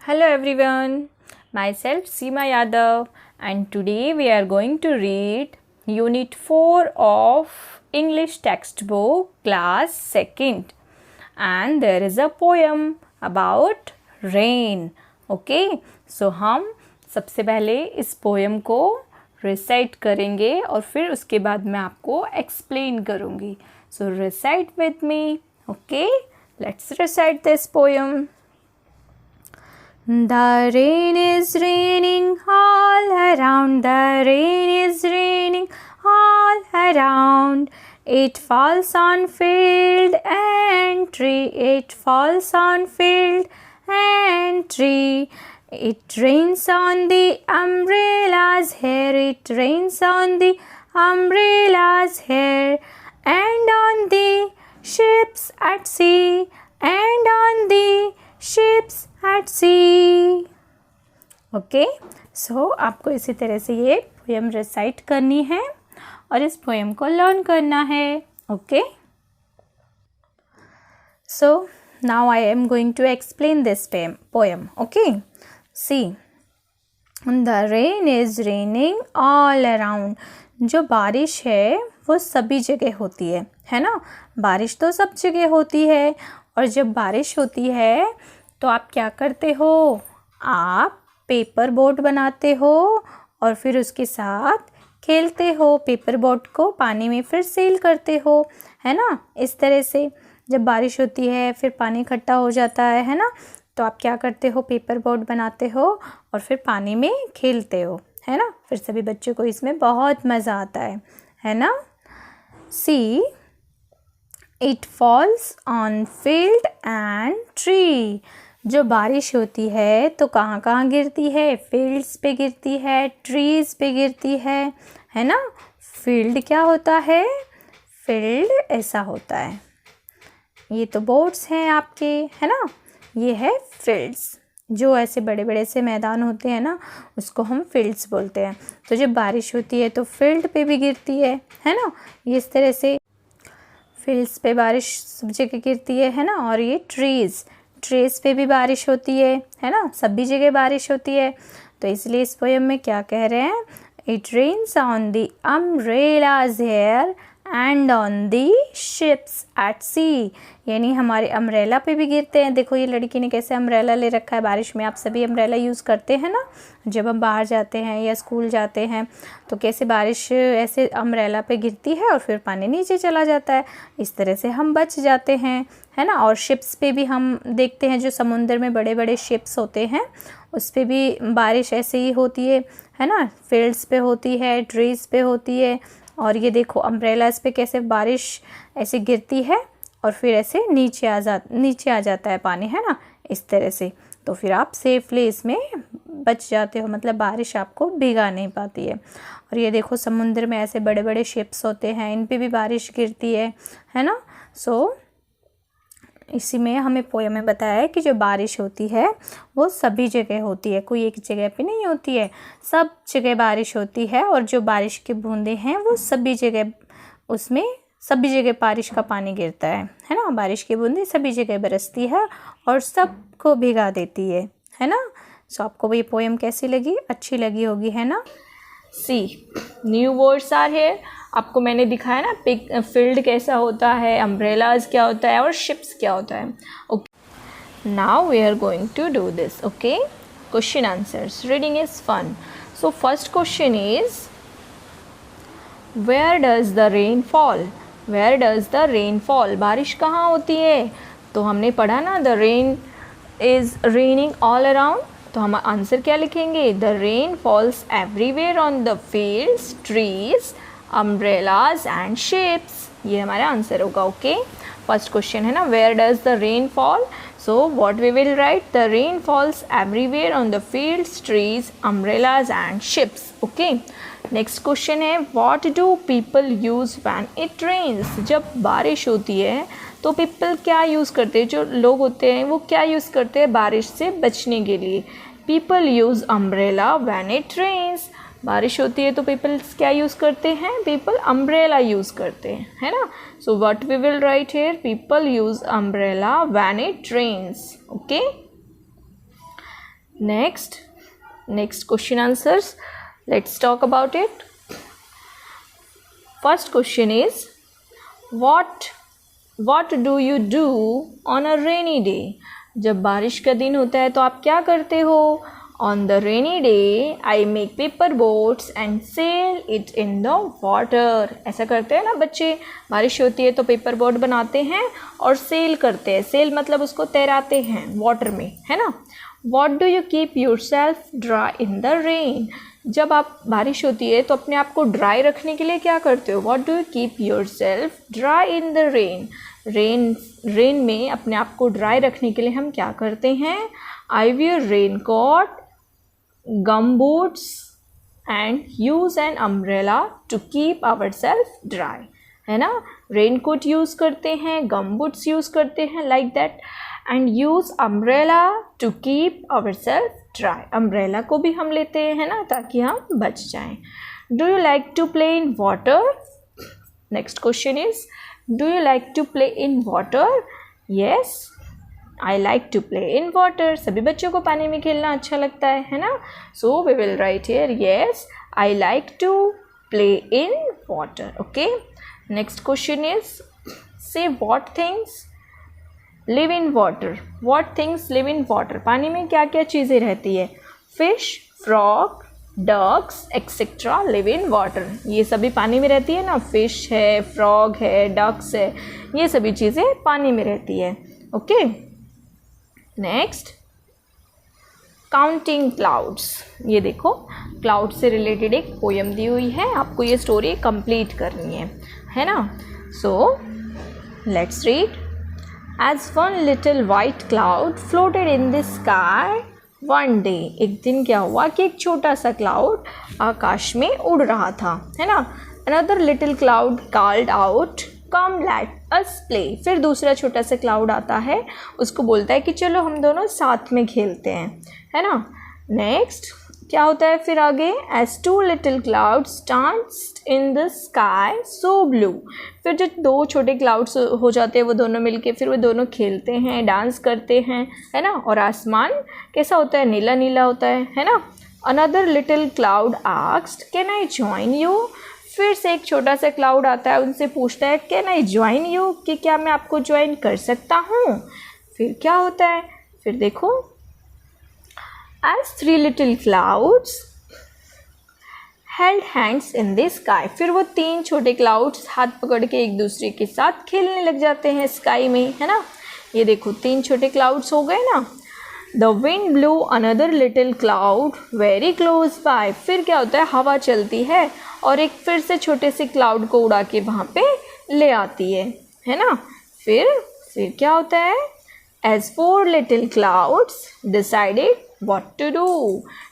Hello everyone, myself Seema Yadav and today we are going to read Unit 4 of English textbook class 2nd and there is a poem about rain. Okay, so हम सबसे पहले इस poem को recite करेंगे और फिर उसके बाद मैं आपको एक्सप्लेन करूँगी. So recite with me. Okay, let's recite this poem. The rain is raining all around, the rain is raining all around. It falls on field and tree, it falls on field and tree. It rains on the umbrellas here, it rains on the umbrellas here, and on the ships at sea, and on the ships at sea. Okay, so आपको इसी तरह से ये poem recite करनी है और इस poem को लर्न करना है. Okay, so now I am going to explain this poem. Okay, see the rain is raining all around. जो बारिश है वो सभी जगह होती है ना. बारिश तो सब जगह होती है और जब बारिश होती है तो आप क्या करते हो, आप पेपर बोट बनाते हो और फिर उसके साथ खेलते हो. पेपर बोट को पानी में फिर सेल करते हो, है ना. इस तरह से जब बारिश होती है फिर पानी इकट्ठा हो जाता है ना, तो आप क्या करते हो, पेपर बोट बनाते हो और फिर पानी में खेलते हो, है ना. फिर सभी बच्चों को इसमें बहुत मज़ा आता है ना. See it falls on field and tree. जो बारिश होती है तो कहाँ कहाँ गिरती है, फील्ड्स पे गिरती है, ट्रीज़ पे गिरती है ना. फील्ड क्या होता है, फील्ड ऐसा होता है. ये तो बोर्ड्स हैं आपके, है ना. ये है फील्ड्स. जो ऐसे बड़े बड़े से मैदान होते हैं ना, उसको हम फील्ड्स बोलते हैं. तो जब बारिश होती है तो फील्ड पे भी गिरती है ना. ये इस तरह से फील्ड्स पे बारिश सब जगह गिरती है ना. और ये ट्रीज़ पे भी बारिश होती है ना. सभी जगह बारिश होती है. तो इसलिए इस पोएम में क्या कह रहे हैं, it rains on the umbrellas here and on the ships at sea. यानी हमारे अम्ब्रेला पे भी गिरते हैं. देखो ये लड़की ने कैसे अम्ब्रेला ले रखा है. बारिश में आप सभी अम्ब्रेला यूज़ करते हैं ना. जब हम बाहर जाते हैं या स्कूल जाते हैं तो कैसे बारिश ऐसे अम्ब्रेला पे गिरती है और फिर पानी नीचे चला जाता है. इस तरह से हम बच जाते हैं, है ना. और शिप्स पे भी हम देखते हैं, जो समुंदर में बड़े बड़े शिप्स होते हैं उस पे भी बारिश ऐसे ही होती है ना. फील्ड्स पे होती है, ट्रीज़ पे होती है. और ये देखो अम्ब्रेलास पे कैसे बारिश ऐसे गिरती है और फिर ऐसे नीचे आ जाता है पानी, है ना. इस तरह से तो फिर आप सेफली इसमें बच जाते हो, मतलब बारिश आपको भिगा नहीं पाती है. और ये देखो समुद्र में ऐसे बड़े बड़े शिप्स होते हैं, इन पे भी बारिश गिरती है ना. सो इसी में हमें पोएम में बताया है कि जो बारिश होती है वो सभी जगह होती है, कोई एक जगह पे नहीं होती है. सब जगह बारिश होती है और जो बारिश की बूंदें हैं वो सभी जगह, उसमें सभी जगह बारिश का पानी गिरता है ना. बारिश की बूंदें सभी जगह बरसती है और सबको भिगा देती है ना. सो आपको ये पोएम कैसी लगी, अच्छी लगी होगी, है ना. सी न्यू वर्ड्स आर हियर. आपको मैंने दिखाया ना फील्ड कैसा होता है, अम्ब्रेलाज क्या होता है और शिप्स क्या होता है. Okay, now we are going to do this. Okay, question answers. Reading is fun. So first question is where does the rain fall. Where does the rain fall. बारिश कहाँ होती है. तो हमने पढ़ा ना, the rain is raining all around. तो हम आंसर क्या लिखेंगे, the rain falls everywhere on the fields, trees, umbrellas and ships. ये हमारा आंसर होगा. ओके, फर्स्ट क्वेश्चन है ना, where does the rain fall. So what we will write, the rain falls everywhere on the fields, trees, umbrellas and ships. Okay, next question है, what do people use when it rains. जब बारिश होती है तो people क्या use करते हैं, जो लोग होते हैं वो क्या यूज़ करते हैं बारिश से बचने के लिए. People use umbrella when it rains. बारिश होती है तो पीपल क्या यूज़ करते हैं, पीपल अम्ब्रेला यूज़ करते हैं, है ना. So what we will write here, people use umbrella when it rains. Okay, Next question answers. Let's talk about it. First question is, what do you do on a rainy day? जब बारिश का दिन होता है तो आप क्या करते हो? On the rainy day, I make paper boats and sail it in the water. ऐसा करते हैं ना बच्चे, बारिश होती है तो पेपर बोट बनाते हैं और सेल करते हैं. सेल मतलब उसको तैराते हैं वाटर में, है ना. What do you keep yourself dry in the rain? जब आप बारिश होती है तो अपने आप को ड्राई रखने के लिए क्या करते हो? What do you keep yourself dry in the rain? Rain में अपने आप को ड्राई रखने के लिए हम क्या करते हैं? I wear raincoat, gumboots and use an umbrella to keep ourselves dry. है ना. रेनकोट यूज़ करते हैं, गमबूट्स यूज़ करते हैं, like that. And use umbrella to keep ourselves dry. Umbrella को भी हम लेते हैं ना, ताकि हम बच जाएं. Do you like to play in water? Next question is, do you like to play in water? Yes, I like to play in water. सभी बच्चों को पानी में खेलना अच्छा लगता है ना. So we will write here, yes, I like to play in water. Okay. Next question is, say what things live in water. What things live in water? पानी में क्या क्या चीज़ें रहती है? Fish, frog, ducks, etc. live in water. ये सभी पानी में रहती है ना. Fish है, frog है, ducks है, ये सभी चीज़ें पानी में रहती है. Okay. Next, counting clouds. ये देखो, क्लाउड से रिलेटेड एक पोएम दी हुई है, आपको ये स्टोरी कंप्लीट करनी है ना. So let's read. As one little white cloud floated in the sky one day. एक दिन क्या हुआ कि एक छोटा सा क्लाउड आकाश में उड़ रहा था, है ना. Another little cloud called out, Come let us play. फिर दूसरा छोटा सा क्लाउड आता है, उसको बोलता है कि चलो हम दोनों साथ में खेलते हैं, है ना. नेक्स्ट क्या होता है फिर आगे? As two little clouds danced in the sky so blue. फिर जो दो छोटे क्लाउड्स हो जाते हैं वो दोनों मिलके फिर वो दोनों खेलते हैं, डांस करते हैं, है ना. और आसमान कैसा होता है? नीला नीला होता है ना. Another little cloud asked, Can I join you? फिर से एक छोटा सा क्लाउड आता है, उनसे पूछता है Can I join you? कि क्या मैं आपको ज्वाइन कर सकता हूँ? फिर क्या होता है? फिर देखो, As three little clouds held hands in the sky. फिर वो तीन छोटे क्लाउड्स हाथ पकड़ के एक दूसरे के साथ खेलने लग जाते हैं स्काई में, है ना. ये देखो, तीन छोटे क्लाउड्स हो गए ना. The wind blew another little cloud very close by. फिर क्या होता है? हवा चलती है और एक फिर से छोटे से क्लाउड को उड़ा के वहाँ पे ले आती है ना. फिर क्या होता है? As four little clouds decided what to do.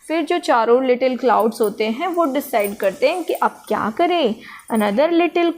फिर जो चारों लिटिल क्लाउड्स होते हैं वो डिसाइड करते हैं कि अब क्या करें. Another little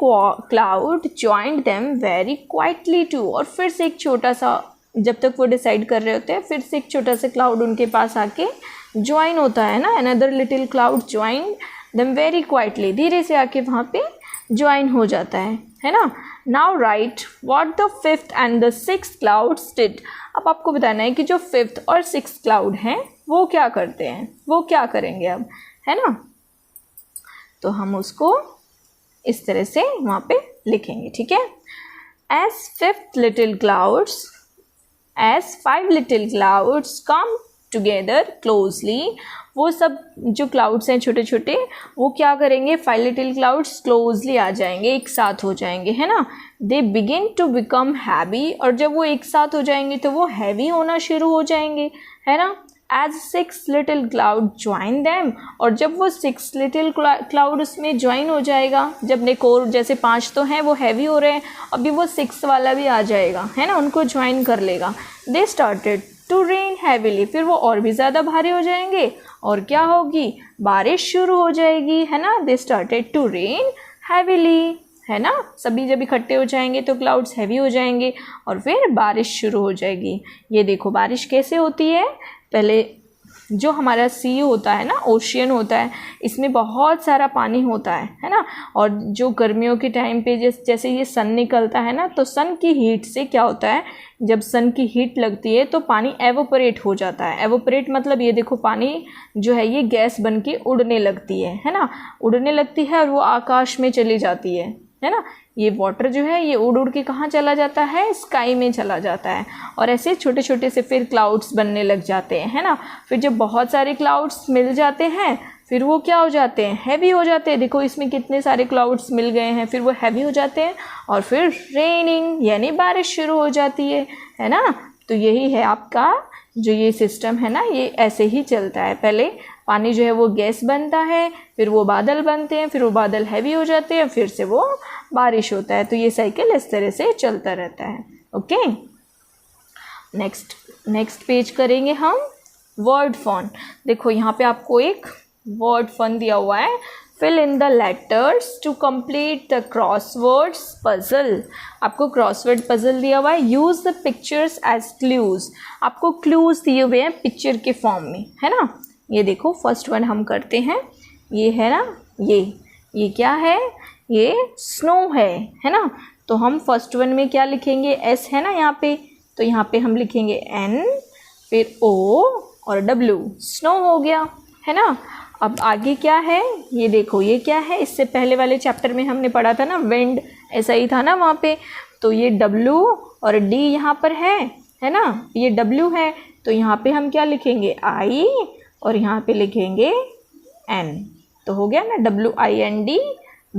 cloud joined them very quietly too. और फिर से एक छोटा सा, जब तक वो डिसाइड कर रहे होते हैं, फिर से एक छोटा सा क्लाउड उनके पास आके ज्वाइन होता है ना. Another little cloud joined them very quietly. धीरे से आके वहाँ पे ज्वाइन हो जाता है ना. Now right what the fifth and the sixth clouds did. अब आपको बताना है कि जो फिफ्थ और सिक्स्थ क्लाउड हैं वो क्या करते हैं, वो क्या करेंगे अब, है ना. तो हम उसको इस तरह से वहाँ पे लिखेंगे, ठीक है. As five little clouds come together closely. वो सब जो क्लाउड्स हैं छोटे छोटे, वो क्या करेंगे? 5 लिटिल क्लाउड्स क्लोजली आ जाएंगे, एक साथ हो जाएंगे, है ना. They begin to become heavy. और जब वो एक साथ हो जाएंगे तो वो हैवी होना शुरू हो जाएंगे, है ना. As 6 little cloud join them. और जब वो 6 लिटिल क्लाउड उसमें ज्वाइन हो जाएगा, जब एक और जैसे 5 तो हैं वो हैवी हो रहे हैं, अभी वो 6 वाला भी आ जाएगा, है ना, उनको ज्वाइन कर लेगा. They started to rain heavily. फिर वो और भी ज़्यादा भारी हो जाएंगे और क्या होगी? बारिश शुरू हो जाएगी, है ना. They started to rain heavily, है ना. सभी जब इकट्ठे हो जाएंगे तो क्लाउड्स हैवी हो जाएंगे और फिर बारिश शुरू हो जाएगी. ये देखो बारिश कैसे होती है. पहले जो हमारा सी होता है ना, ओशियन होता है, इसमें बहुत सारा पानी होता है ना। और जो गर्मियों के टाइम पे जैसे ये सन निकलता है ना, तो सन की हीट से क्या होता है, जब सन की हीट लगती है तो पानी एवोपरेट हो जाता है। एवोपरेट मतलब ये देखो, पानी जो है ये गैस बन के उड़ने लगती है ना, उड़ने लगती है और वो आकाश में चली जाती है ना। ये वाटर जो है ये उड़ उड़ के कहाँ चला जाता है, स्काई में चला जाता है। और ऐसे छोटे छोटे से फिर क्लाउड्स बनने लग जाते हैं, है ना। फिर जब बहुत सारे क्लाउड्स मिल जाते हैं, फिर वो क्या हो जाते हैं, हैवी हो जाते हैं। देखो इसमें कितने सारे क्लाउड्स मिल गए हैं, फिर वो हैवी हो जाते हैं और फिर रेनिंग यानी बारिश शुरू हो जाती है ना। तो यही है आपका जो ये सिस्टम है ना, ये ऐसे ही चलता है। पहले पानी जो है वो गैस बनता है, फिर वो बादल बनते हैं, फिर वो बादल हैवी हो जाते हैं, फिर से वो बारिश होता है। तो ये साइकिल इस तरह से चलता रहता है। ओके, नेक्स्ट पेज करेंगे हम वर्ड फॉन। देखो यहाँ पे आपको एक वर्ड फॉन दिया हुआ है, fill in the letters to complete the crosswords puzzle. आपको क्रॉसवर्ड पजल दिया हुआ है, use the pictures as clues. आपको क्लूज दिए हुए हैं पिक्चर के फॉर्म में, है ना। ये देखो फर्स्ट वन हम करते हैं, ये है ना, ये क्या है, ये स्नो है ना। तो हम फर्स्ट वन में क्या लिखेंगे, एस है ना यहाँ पे, तो यहाँ पे हम लिखेंगे एन, फिर ओ और डब्ल्यू, स्नो हो गया, है ना। अब आगे क्या है, ये देखो ये क्या है, इससे पहले वाले चैप्टर में हमने पढ़ा था ना विंड, ऐसा ही था ना वहाँ पे। तो ये डब्ल्यू और डी यहाँ पर है ना, ये डब्ल्यू है, तो यहाँ पे हम क्या लिखेंगे, आई, और यहाँ पे लिखेंगे एन। तो हो गया ना WIND,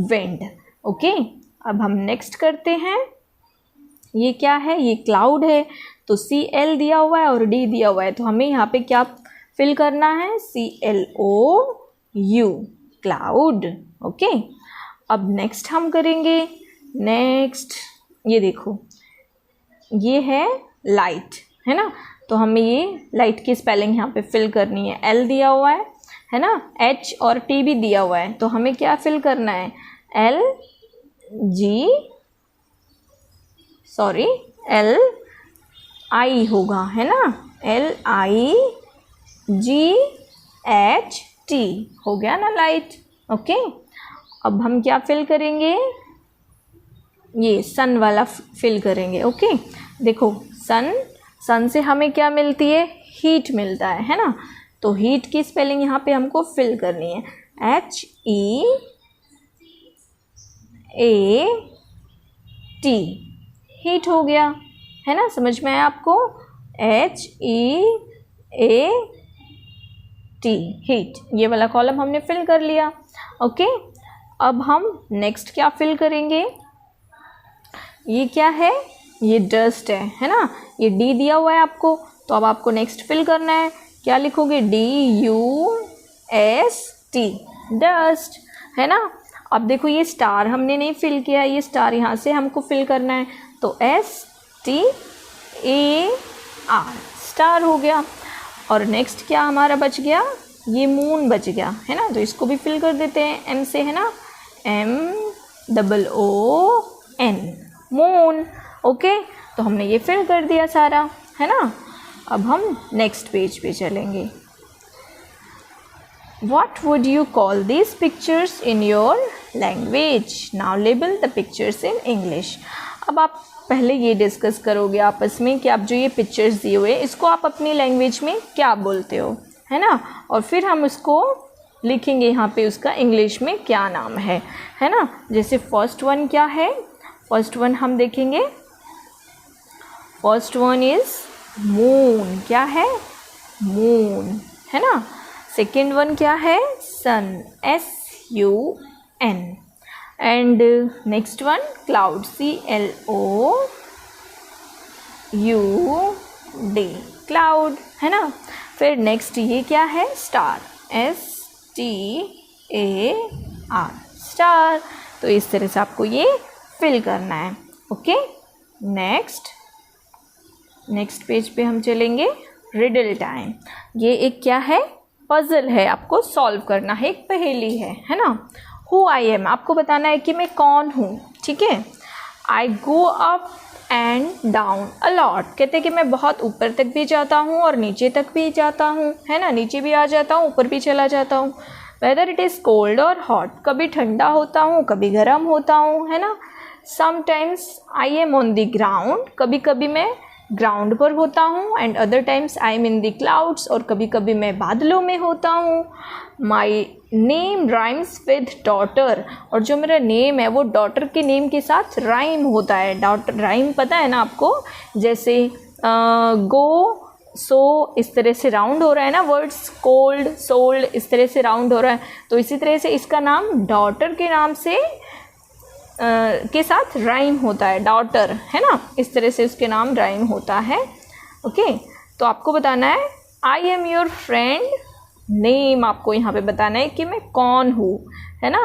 विंड। ओके, अब हम नेक्स्ट करते हैं, ये क्या है, ये क्लाउड है, तो CL दिया हुआ है और D दिया हुआ है, तो हमें यहाँ पे क्या फिल करना है, CLOU, क्लाउड। ओके, अब नेक्स्ट हम करेंगे, नेक्स्ट ये देखो ये है लाइट, है ना। तो हमें ये लाइट की स्पेलिंग यहाँ पे फिल करनी है, L दिया हुआ है ना, H और T भी दिया हुआ है, तो हमें क्या फिल करना है, LI होगा, है ना, LIGHT हो गया ना लाइट। ओके, अब हम क्या फिल करेंगे, ये सन वाला फिल करेंगे। ओके, देखो सन से हमें क्या मिलती है, हीट मिलता है ना। तो हीट की स्पेलिंग यहाँ पे हमको फिल करनी है, HEAT, हीट हो गया, है ना, समझ में आया आपको, HEAT, हीट। ये वाला कॉलम हमने फिल कर लिया। ओके, अब हम नेक्स्ट क्या फिल करेंगे, ये क्या है, ये डस्ट है ना, ये D दिया हुआ है आपको, तो अब आपको नेक्स्ट फिल करना है, क्या लिखोगे, DUST, डस्ट, है ना। अब देखो ये स्टार हमने नहीं फिल किया, ये स्टार यहाँ से हमको फिल करना है, तो STAR, स्टार हो गया। और नेक्स्ट क्या हमारा बच गया, ये मून बच गया, है ना, तो इसको भी फिल कर देते हैं M से, है ना, MOON, मून। ओके, तो हमने ये फिल कर दिया सारा, है ना। अब हम नेक्स्ट पेज पे चलेंगे, What would you call these pictures in your language? Now label the pictures in English. अब आप पहले ये डिस्कस करोगे आपस में कि आप जो ये पिक्चर्स दिए हुए इसको आप अपनी लैंग्वेज में क्या बोलते हो, है ना। और फिर हम उसको लिखेंगे यहाँ पे उसका इंग्लिश में क्या नाम है ना। जैसे फर्स्ट वन क्या है, फर्स्ट वन हम देखेंगे, फर्स्ट वन इज मून, क्या है, मून, है ना। सेकेंड वन क्या है, सन, SUN, and next one cloud, CLOUD, cloud, है ना। फिर नेक्स्ट ये क्या है, स्टार, STAR, स्टार। तो इस तरह से आपको ये फिल करना है। ओके, नेक्स्ट पेज पे हम चलेंगे, रिडल टाइम। ये एक क्या है, पजल है, आपको सॉल्व करना है, एक पहेली है ना। हु आई एम, आपको बताना है कि मैं कौन हूँ, ठीक है। I go up and down a lot. कहते हैं कि मैं बहुत ऊपर तक भी जाता हूँ और नीचे तक भी जाता हूँ, है ना, नीचे भी आ जाता हूँ, ऊपर भी चला जाता हूँ। वेदर इट इज़ कोल्ड और हॉट, कभी ठंडा होता हूँ, कभी गर्म होता हूँ, है ना। Sometimes I am on the ground, कभी कभी मैं ग्राउंड पर होता हूँ। And other times I am in the clouds, और कभी कभी मैं बादलों में होता हूँ। My name rhymes with daughter, और जो मेरा नेम है वो डॉटर के नेम के साथ राइम होता है। डॉटर राइम पता है ना आपको, जैसे गो सो इस तरह से राउंड हो रहा है ना वर्ड्स, कोल्ड सोल्ड इस तरह से राउंड हो रहा है, तो इसी तरह से इसका नाम डॉटर के नाम से के साथ राइम होता है, डॉटर, है ना, इस तरह से उसके नाम राइम होता है। ओके, तो आपको बताना है I am your friend, name आपको यहाँ पे बताना है कि मैं कौन हूँ, है ना।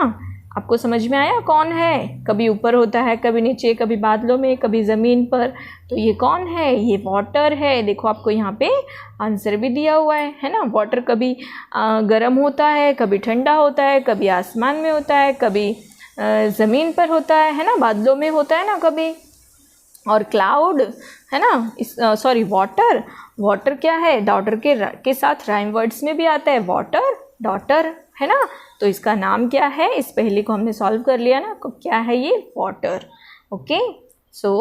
आपको समझ में आया कौन है? कभी ऊपर होता है, कभी नीचे, कभी बादलों में, कभी ज़मीन पर। तो ये कौन है? ये वाटर है। देखो आपको यहाँ पे आंसर भी दिया हुआ है ना। वाटर कभी गर्म होता है, कभी ठंडा होता है, कभी आसमान में होता है, कभी ज़मीन पर होता है ना, बादलों में होता है ना कभी। और क्लाउड है ना, सॉरी वाटर, वाटर क्या है? डॉटर के साथ राइम वर्ड्स में भी आता है वाटर, डॉटर, है ना। तो इसका नाम क्या है? इस पहेली को हमने सॉल्व कर लिया ना, क्या है ये? वाटर। ओके, सो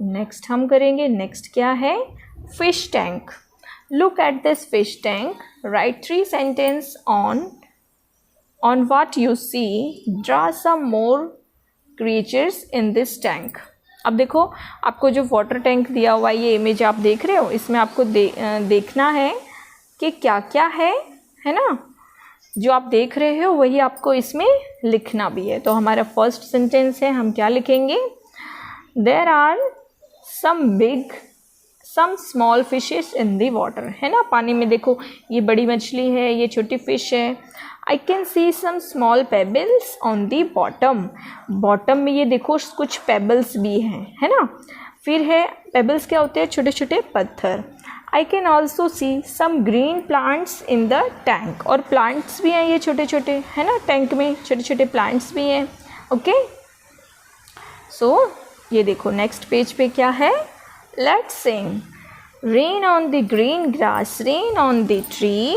नेक्स्ट हम करेंगे, नेक्स्ट क्या है? Fish tank. Look at this fish tank, right 3 sentence on what you see, draw some more creatures in this tank। अब देखो आपको जो वाटर टैंक दिया हुआ ये इमेज आप देख रहे हो, इसमें आपको देखना है कि क्या क्या है ना। जो आप देख रहे हो वही आपको इसमें लिखना भी है। तो हमारा फर्स्ट सेंटेंस है, हम क्या लिखेंगे? There are some big some small fishes in the water, है ना। पानी में देखो ये बड़ी मछली है, ये छोटी फिश है। I can see some small pebbles on the bottom, bottom में ये देखो कुछ पेबल्स भी हैं, है ना। फिर है पेबल्स क्या होते हैं? छोटे छोटे पत्थर। I can also see some green plants in the tank, और प्लांट्स भी हैं ये छोटे छोटे, है ना, टैंक में छोटे छोटे प्लांट्स भी हैं। ओके, सो ये देखो नेक्स्ट पेज पे क्या है? Let's Singh. Rain on the green grass, rain on the tree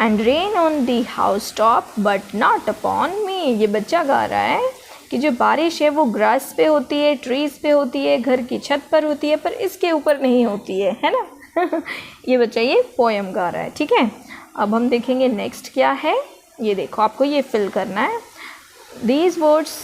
and rain on the house top but not upon मी। ये बच्चा गा रहा है कि जो बारिश है वो ग्रास पे होती है, ट्रीज़ पे होती है, घर की छत पर होती है, पर इसके ऊपर नहीं होती है ना। ये बच्चा ये पोएम गा रहा है, ठीक है। अब हम देखेंगे नेक्स्ट क्या है। ये देखो आपको ये फिल करना है। These words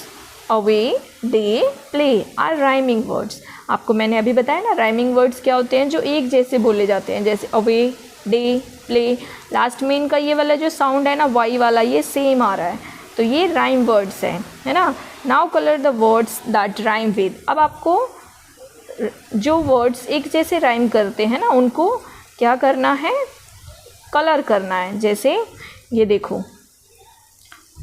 away day play are rhyming words. आपको मैंने अभी बताया ना राइमिंग वर्ड्स क्या होते हैं, जो एक जैसे बोले जाते हैं, जैसे अवे डे प्ले। लास्ट में इनका ये वाला जो साउंड है ना, वाई वाला, ये सेम आ रहा है, तो ये राइम वर्ड्स हैं, है ना। Now colour the words that rhyme with. अब आपको जो वर्ड्स एक जैसे राइम करते हैं ना, उनको क्या करना है? कलर करना है। जैसे ये देखो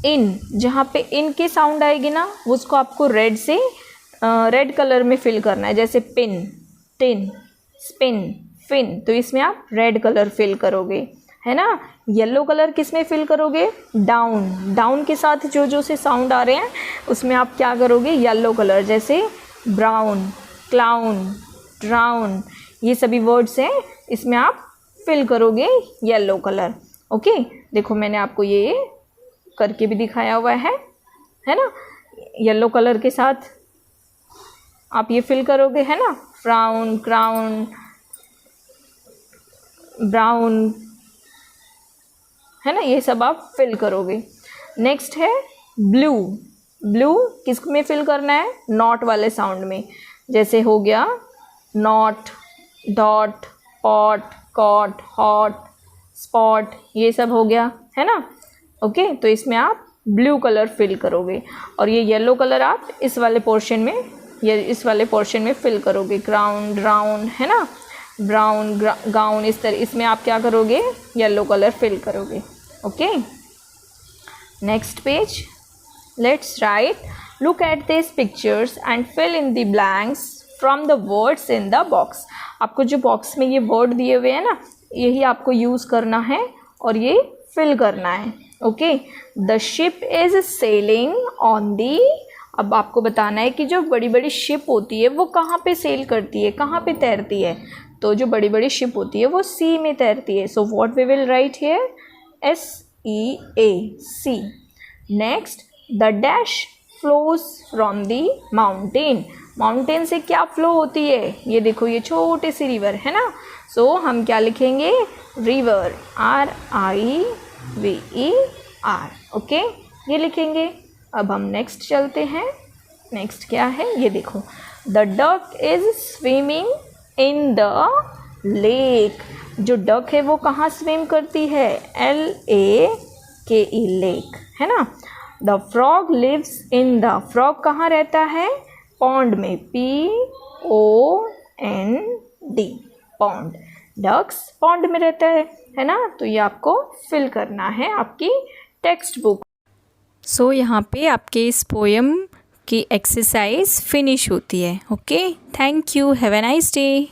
इन, जहाँ पे इन की साउंड आएगी ना, उसको आपको रेड से रेड कलर में फिल करना है। जैसे पिन, टिन, स्पिन, फिन, तो इसमें आप रेड कलर फिल करोगे, है ना। येलो कलर किस में फिल करोगे? डाउन, डाउन के साथ जो जो से साउंड आ रहे हैं उसमें आप क्या करोगे? येलो कलर, जैसे ब्राउन, क्लाउन, ड्राउन, ये सभी वर्ड्स हैं, इसमें आप फिल करोगे येलो कलर। ओके, देखो मैंने आपको ये करके भी दिखाया हुआ है ना। येलो कलर के साथ आप ये फिल करोगे, है ना। फ्राउन, क्राउन, ब्राउन, है ना, ये सब आप फिल करोगे। नेक्स्ट है ब्लू। ब्लू किस में फिल करना है? नॉट वाले साउंड में, जैसे हो गया not, dot, pot, cot, hot, spot, ये सब हो गया, है ना। ओके, तो इसमें आप ब्लू कलर फिल करोगे, और ये येलो कलर आप इस वाले पोर्शन में, ये इस वाले पोर्शन में फिल करोगे। ग्राउंड, राउंड, है ना, ब्राउन, गाउन, इस तरह इसमें आप क्या करोगे? येलो कलर फिल करोगे। Okay, next page, let's write. Look at this pictures and fill in the blanks from the words in the box. आपको जो बॉक्स में ये वर्ड दिए हुए हैं ना, यही आपको यूज़ करना है और ये फिल करना है। Okay, the ship is selling on the अब आपको बताना है कि जो बड़ी बड़ी शिप होती है वो कहाँ पे सेल करती है, कहाँ पे तैरती है। तो जो बड़ी बड़ी शिप होती है वो सी में तैरती है। So what we will write here, SEA, sea. Next, the dash flows from the mountain. Mountain से क्या फ्लो होती है, ये देखो ये छोटी सी रिवर है ना। सो हम क्या लिखेंगे, रिवर, RIVER, ओके, ये लिखेंगे। अब हम नेक्स्ट चलते हैं। नेक्स्ट क्या है, ये देखो, the duck is swimming in the lake. जो डक है वो कहाँ स्विम करती है, LAKE, लेक, है ना। The frog lives in the, frog कहाँ रहता है, पॉन्ड में, POND, पॉन्ड। डक्स पॉन्ड में रहता है ना। तो ये आपको फिल करना है आपकी टेक्स्ट बुक। सो यहाँ पे आपके इस पोएम की एक्सरसाइज फिनिश होती है। Okay, thank you, have a nice day.